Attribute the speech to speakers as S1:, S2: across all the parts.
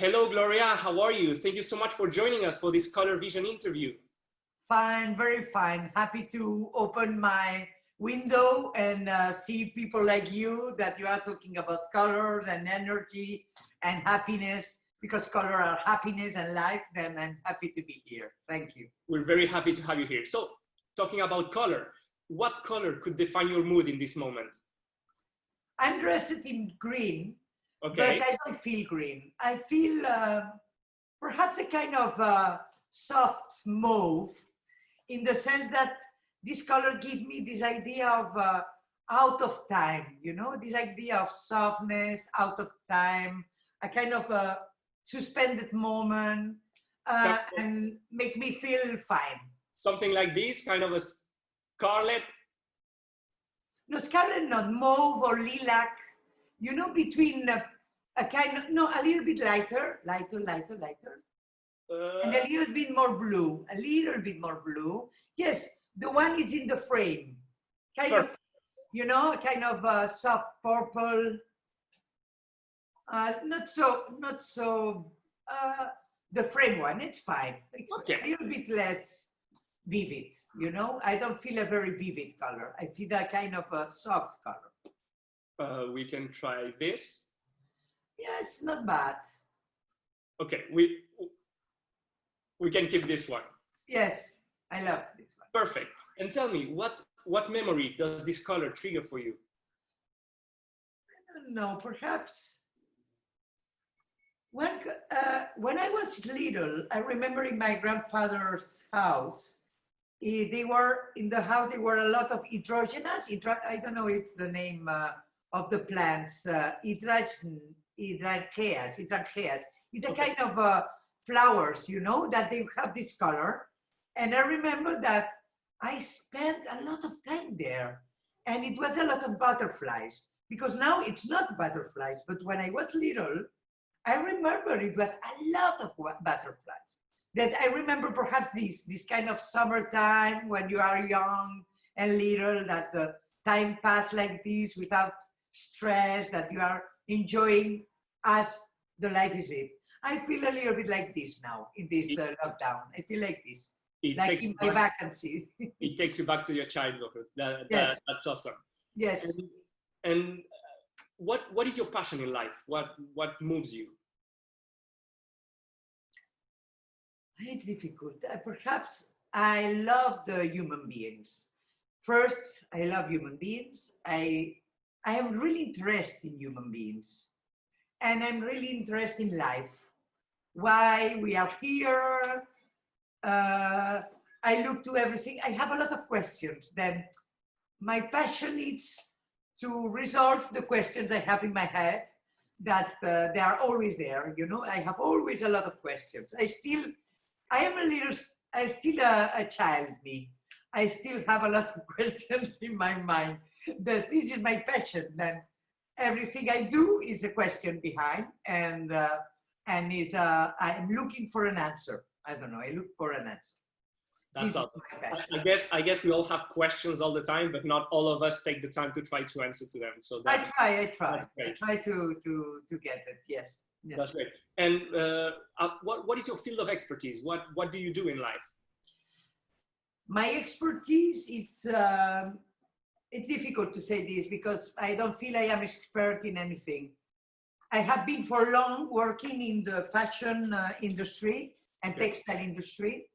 S1: Hello, Gloria. How are you? Thank you so much for joining us for this Color Vision interview.
S2: Fine, very fine. Happy to open my window and see people like you, that you are talking about colors and energy and happiness, because color are happiness and life. Then I'm happy to be here. Thank you.
S1: We're very happy to have you here. So, talking about color, what color could define your mood in this moment?
S2: I'm dressed in green,
S1: Okay.
S2: but I don't feel green. I feel perhaps a kind of soft mauve, in the sense that this color gives me this idea of out of time, you know, this idea of softness, out of time, a kind of a suspended moment, and makes me feel fine.
S1: Something like this, kind of a scarlet?
S2: No, scarlet, not mauve or lilac, you know, between a kind of, no, a little bit lighter, and a little bit more blue, a little bit more blue. Yes, the one is in the frame, kind of, you know, kind of soft purple. Not so, the frame one, it's fine.
S1: Okay.
S2: A little bit less vivid, you know? I don't feel a very vivid color. I feel a kind of a soft color.
S1: We can try this.
S2: Yes, not bad.
S1: Okay, we can keep this one.
S2: Yes, I love this one.
S1: Perfect. And tell me, what memory does this color trigger for you?
S2: I don't know, perhaps when I was little, I remember in my grandfather's house, they were in the house, there were a lot of hydrogenous, I don't know if it's the name of the plants, hydraceas. It's a kind of flowers, you know, that they have this color. And I remember that I spent a lot of time there, and it was a lot of butterflies, because now it's not butterflies, but when I was little, I remember it was a lot of butterflies. That I remember perhaps this kind of summertime when you are young and little, that the time passed like this without stress, that you are enjoying as the life is it. I feel a little bit like this now in this lockdown. I feel like this, like in my vacancy.
S1: It takes you back to your childhood.
S2: Yes.
S1: That's awesome.
S2: Yes.
S1: And what is your passion in life? What moves you?
S2: It's difficult. Perhaps I love the human beings. First, I love human beings. I am really interested in human beings, and I'm really interested in life. Why we are here. I look to everything. I have a lot of questions. Then my passion is to resolve the questions I have in my head, that they are always there. You know, I have always a lot of questions. I'm still a child, me. I still have a lot of questions in my mind. That this is my passion. Then everything I do is a question behind, and I'm looking for an answer. I don't know. I look for an answer.
S1: That's awesome. I guess we all have questions all the time, but not all of us take the time to try to answer to them. So
S2: I try to get it. Yes. Yes.
S1: That's great. And what is your field of expertise? What do you do in life?
S2: My expertise is it's difficult to say this, because I don't feel I am expert in anything. I have been for long working in the fashion industry and textile industry,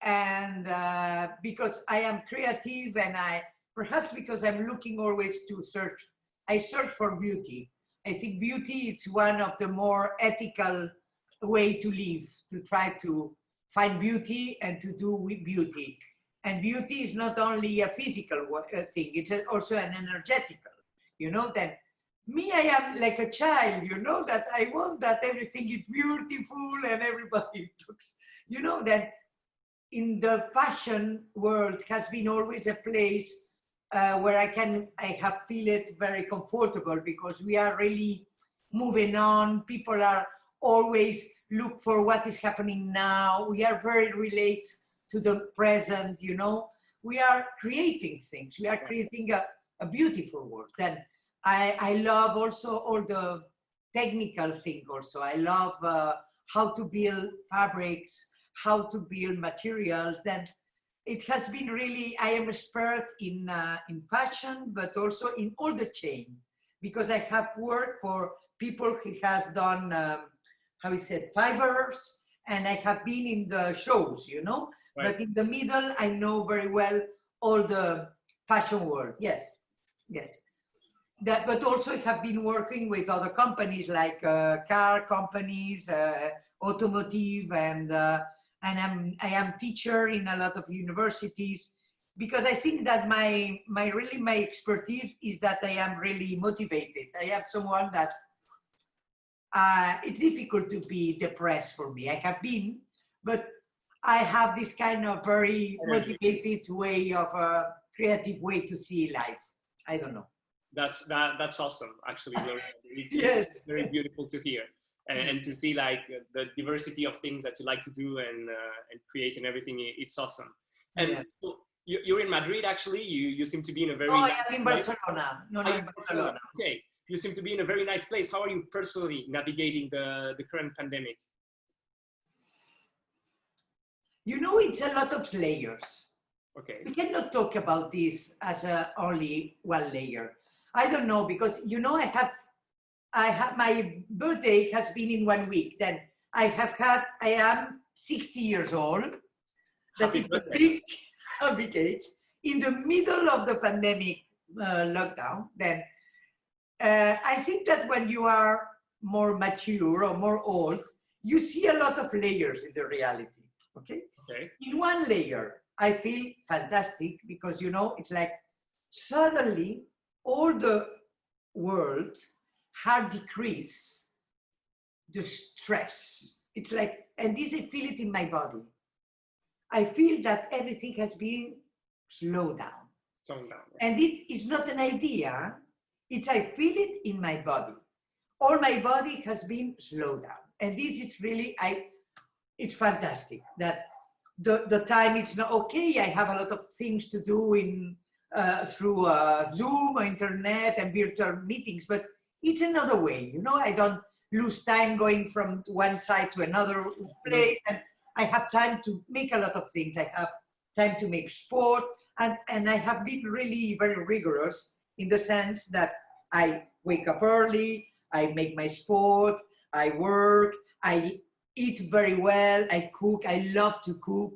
S2: and because I am creative, and perhaps because I'm looking always to search for beauty. I think beauty is one of the more ethical way to live, to try to find beauty and to do with beauty. And beauty is not only a physical thing, it's also an energetical, you know, that me, I am like a child, you know, that I want that everything is beautiful and everybody looks, you know, that in the fashion world has been always a place where I have feel it very comfortable, because we are really moving on. People are always look for what is happening now. We are very related to the present, you know. We are creating things. We are creating a beautiful world. And I love also all the technical thing also. I love how to build fabrics, how to build materials. Then it has been really, I am expert in fashion, but also in all the chain, because I have worked for people who has done, how is it, Fivers, and I have been in the shows, you know,
S1: Right.
S2: but in the middle, I know very well all the fashion world. Yes, yes. That, but also I have been working with other companies like car companies, automotive, and I am teacher in a lot of universities, because I think that my expertise is that I am really motivated. I am someone that it's difficult to be depressed for me. I have been, but I have this kind of very motivated way of a creative way to see life. I don't know.
S1: That's awesome, actually, Gloria.
S2: Yes.
S1: It's very beautiful to hear, and to see like the diversity of things that you like to do and create and everything. It's awesome. And
S2: Yeah.
S1: so you're in Madrid, actually. You seem to be in a very.
S2: Oh, I am in Barcelona. No,
S1: in
S2: Barcelona.
S1: Okay, you seem to be in a very nice place. How are you personally navigating the current pandemic?
S2: You know, it's a lot of layers.
S1: Okay.
S2: We cannot talk about this as only one layer. I don't know, because you know, I have my birthday has been in 1 week. Then I am 60 years old. That is a big age. In the middle of the pandemic lockdown, then I think that when you are more mature or more old, you see a lot of layers in the reality. Okay.
S1: Okay.
S2: In one layer, I feel fantastic, because you know, it's like suddenly all the world had decreased the stress. It's like, and this I feel it in my body. I feel that everything has been slowed down.
S1: Toned down.
S2: And it is not an idea, it's I feel it in my body. All my body has been slowed down. And this is really, it's fantastic that the time it's not okay. I have a lot of things to do in through Zoom or internet and virtual meetings, but it's another way. You know, I don't lose time going from one side to another place, and I have time to make a lot of things. I have time to make sport, and I have been really very rigorous in the sense that I wake up early, I make my sport, I work, I eat very well, I cook, I love to cook.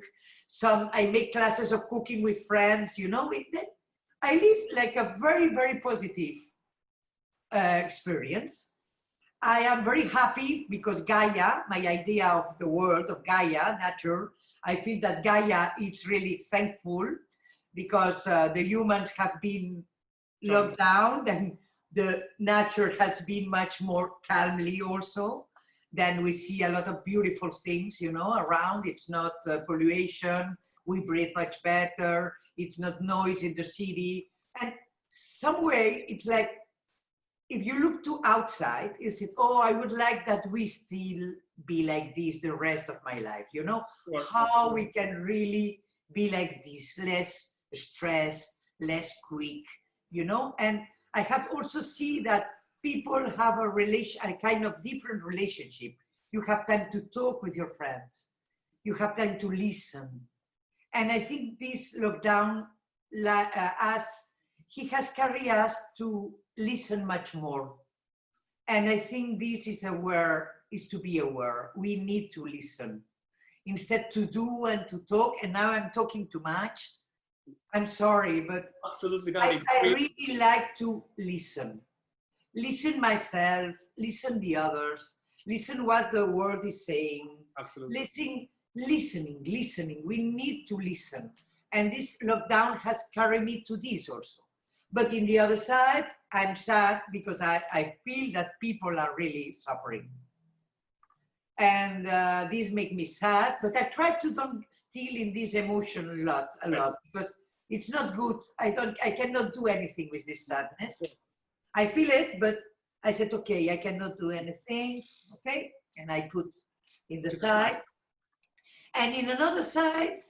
S2: I make classes of cooking with friends, you know. I live like a very, very positive experience. I am very happy because Gaia, my idea of the world of Gaia, nature, I feel that Gaia is really thankful because the humans have been locked down, and the nature has been much more calmly also. Then we see a lot of beautiful things, you know, around. It's not pollution. We breathe much better. It's not noise in the city. And some way, it's like, if you look to outside, you say, oh, I would like that we still be like this the rest of my life, you know? How we can really be like this, less stress, less quick, you know? And I have also seen that people have a kind of different relationship. You have time to talk with your friends. You have time to listen. And I think this lockdown, he has carried us to listen much more. And I think this is to be aware. We need to listen instead to do and to talk. And now I'm talking too much. I'm sorry, but
S1: absolutely not.
S2: I really like to listen. Listen myself, listen the others, listen what the world is saying.
S1: Absolutely.
S2: Listening. We need to listen. And this lockdown has carried me to this also. But in the other side, I'm sad because I feel that people are really suffering. And this makes me sad, but I try to don't steal in this emotion a lot, because it's not good. I cannot do anything with this sadness. I feel it, but I said, okay, I cannot do anything, okay? And I put in the side. And in another side,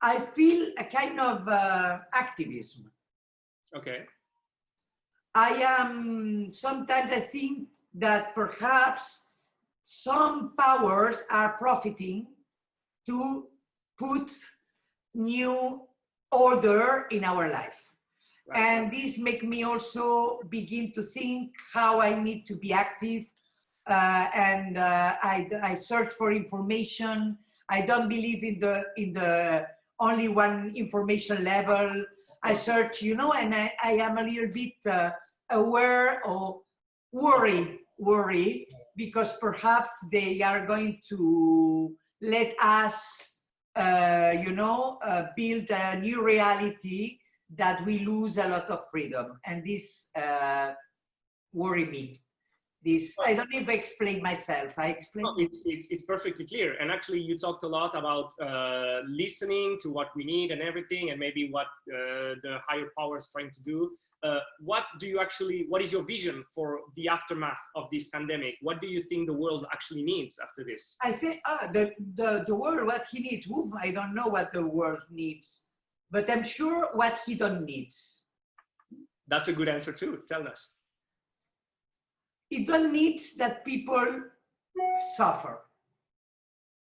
S2: I feel a kind of activism.
S1: Okay.
S2: Sometimes I think that perhaps some powers are profiting to put new order in our life. Right. And this make me also begin to think how I need to be active. I search for information. I don't believe in the only one information level. I search, you know, and I am a little bit aware or worry because perhaps they are going to let us, you know, build a new reality that we lose a lot of freedom, and this worry me. This, I don't even explain myself. I explain.
S1: No, it's perfectly clear. And actually, you talked a lot about listening to what we need and everything, and maybe what the higher power is trying to do. What is your vision for the aftermath of this pandemic? What do you think the world actually needs after this?
S2: I think the world, what he needs. Oof, I don't know what the world needs, but I'm sure what he don't needs.
S1: That's a good answer too. Tell us.
S2: It don't need that people suffer.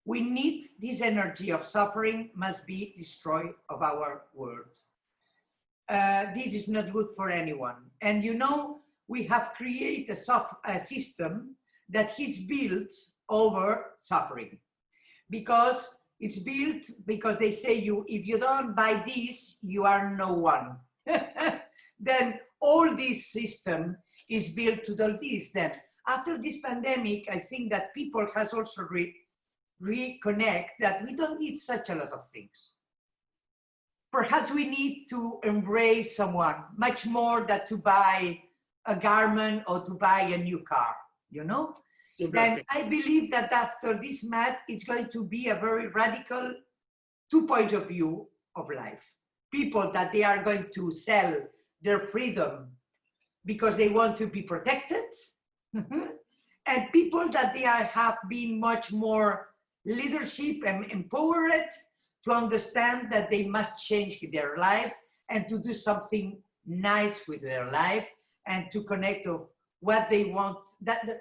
S2: We need this energy of suffering must be destroyed of our world. This is not good for anyone. And you know, we have created a system that is built over suffering. Because it's built because they say if you don't buy this, you are no one. Then all this system is built to do this. Then after this pandemic, I think that people has also reconnect that we don't need such a lot of things. Perhaps we need to embrace someone much more than to buy a garment or to buy a new car, you know? And I believe that after this math, it's going to be a very radical 2 points of view of life. People that they are going to sell their freedom because they want to be protected, and people that they have been much more leadership and empowered to understand that they must change their life and to do something nice with their life and to connect of what they want, that the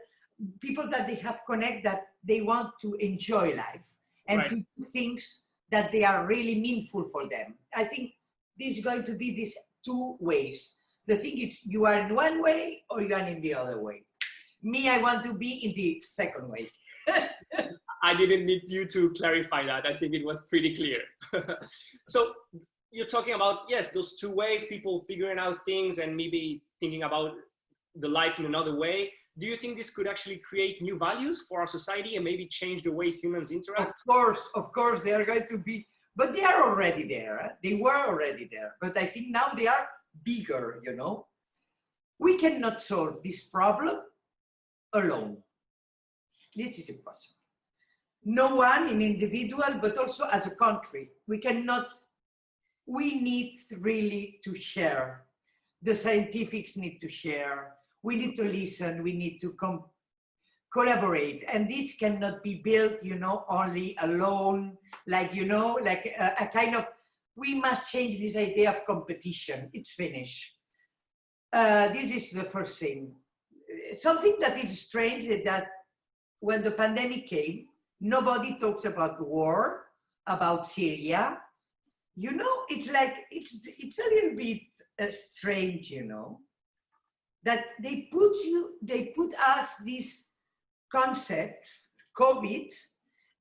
S2: people that they have connect that they want to enjoy life and right. to do things that they are really meaningful for them. I think this is going to be these 2 ways. The thing is, you are in one way or you are in the other way. Me, I want to be in the second way.
S1: I didn't need you to clarify that. I think it was pretty clear. So you're talking about, yes, those 2 ways, people figuring out things and maybe thinking about the life in another way. Do you think this could actually create new values for our society and maybe change the way humans interact?
S2: Of course, they are going to be, but they are already there. They were already there, but I think now they are bigger, you know. We cannot solve this problem alone. This is impossible. No one in individual, but also as a country. We need really to share. The scientifics need to share. We need to listen. We need to collaborate. And this cannot be built, you know, only alone, like, you know, like a kind of, we must change this idea of competition. It's finished. This is the first thing. Something that is strange is that when the pandemic came, nobody talks about the war, about Syria. You know, it's like, it's a little bit strange, you know, that they put us this concept, COVID,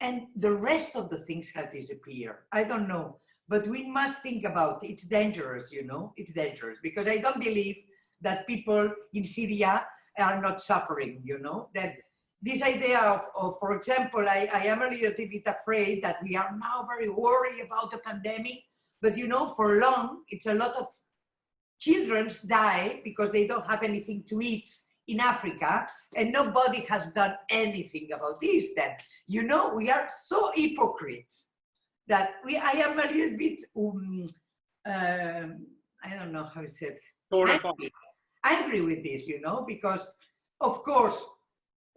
S2: and the rest of the things have disappeared. I don't know, but we must think about it. It's dangerous, you know, it's dangerous because I don't believe that people in Syria are not suffering, you know, that this idea of for example, I am a little bit afraid that we are now very worried about the pandemic, but you know, for long, it's a lot of children die because they don't have anything to eat in Africa, and nobody has done anything about this. Then, you know, we are so hypocrites that I am a little bit, I don't know how to say it, angry with this, you know, because of course,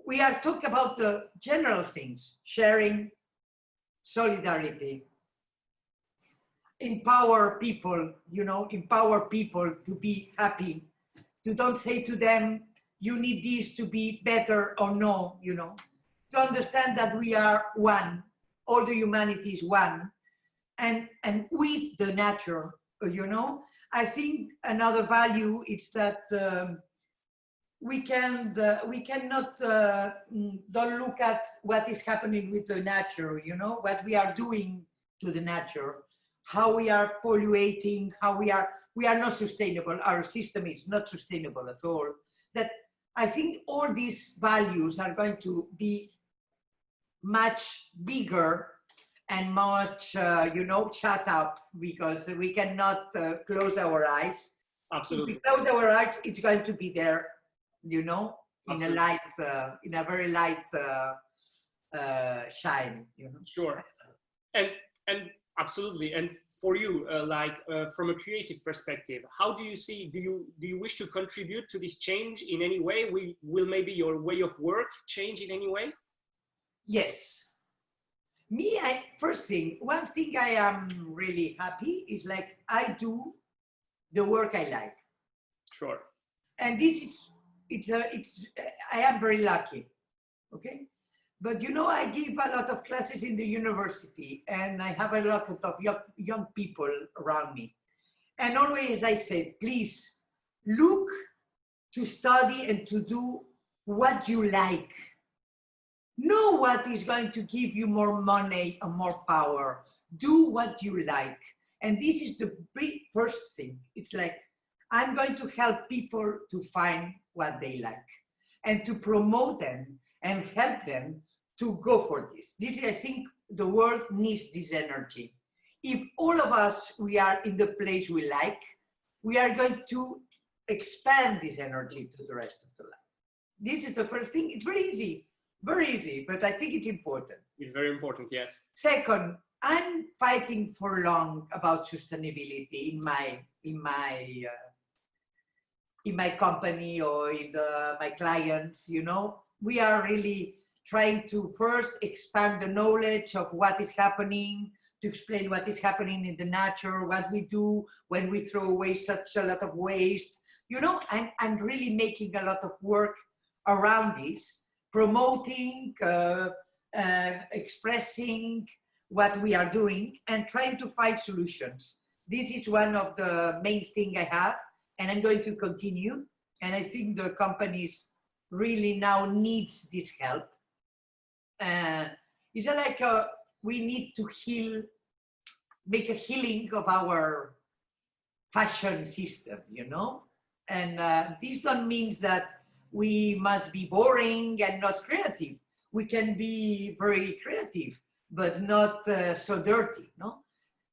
S2: we are talking about the general things, sharing, solidarity, empower people, you know, empower people to be happy, to don't say to them, you need this to be better or no, you know, to understand that we are one, all the humanity is one, and with the nature, you know. I think another value is that we cannot don't look at what is happening with the nature, you know, what we are doing to the nature, how we are polluting, how we are not sustainable. Our system is not sustainable at all. That I think all these values are going to be much bigger and much, you know, shut up, because we cannot close our eyes.
S1: Absolutely.
S2: If we close our eyes, it's going to be there, you know, in
S1: Absolutely.
S2: a light, in a very light shine, you know.
S1: Sure. And absolutely. And for you, from a creative perspective, how do you see, do you wish to contribute to this change in any way? Will maybe your way of work change in any way?
S2: Yes. Me, one thing I am really happy is like I do the work I like.
S1: Sure.
S2: And this is, I am very lucky, okay? But you know, I give a lot of classes in the university, and I have a lot of young people around me. And always I say, please look to study and to do what you like. Know what is going to give you more money and more power. Do what you like. And this is the first thing. It's like, I'm going to help people to find what they like and to promote them and help them to go for this. This, I think the world needs this energy. If all of us, we are in the place we like, we are going to expand this energy to the rest of the life. This is the first thing. It's very easy, but I think it's important.
S1: It's very important, yes.
S2: Second, I'm fighting for long about sustainability in my company or in my clients, you know. We are really trying to first expand the knowledge of what is happening, to explain what is happening in the nature, what we do when we throw away such a lot of waste. You know, I'm really making a lot of work around this, promoting, expressing what we are doing and trying to find solutions. This is one of the main things I have, and I'm going to continue. And I think the companies really now needs this help. It's like we need to make a healing of our fashion system, you know? And this don't mean that we must be boring and not creative. We can be very creative, but not so dirty, no?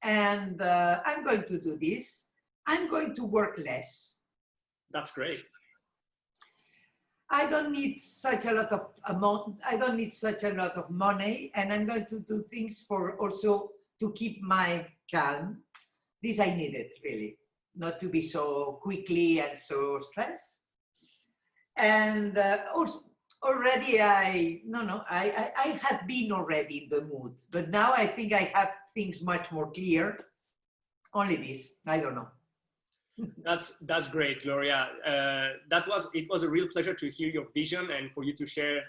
S2: And I'm going to do this. I'm going to work less.
S1: That's great.
S2: I don't need such a lot of amount. I don't need such a lot of money, and I'm going to do things for also to keep my calm. This I needed really, not to be so quickly and so stressed. And also already I have been already in the mood, but now I think I have things much more clear. Only this, I don't know.
S1: That's great, Gloria. It was a real pleasure to hear your vision and for you to share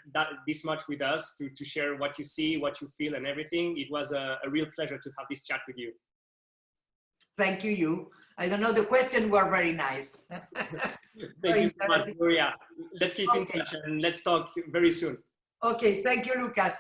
S1: this much with us, to share what you see, what you feel and everything. It was a real pleasure to have this chat with you.
S2: Thank you. I don't know, the questions were very nice.
S1: Thank you so much, Gloria. Let's keep in touch and let's talk very soon.
S2: Okay, thank you, Lucas.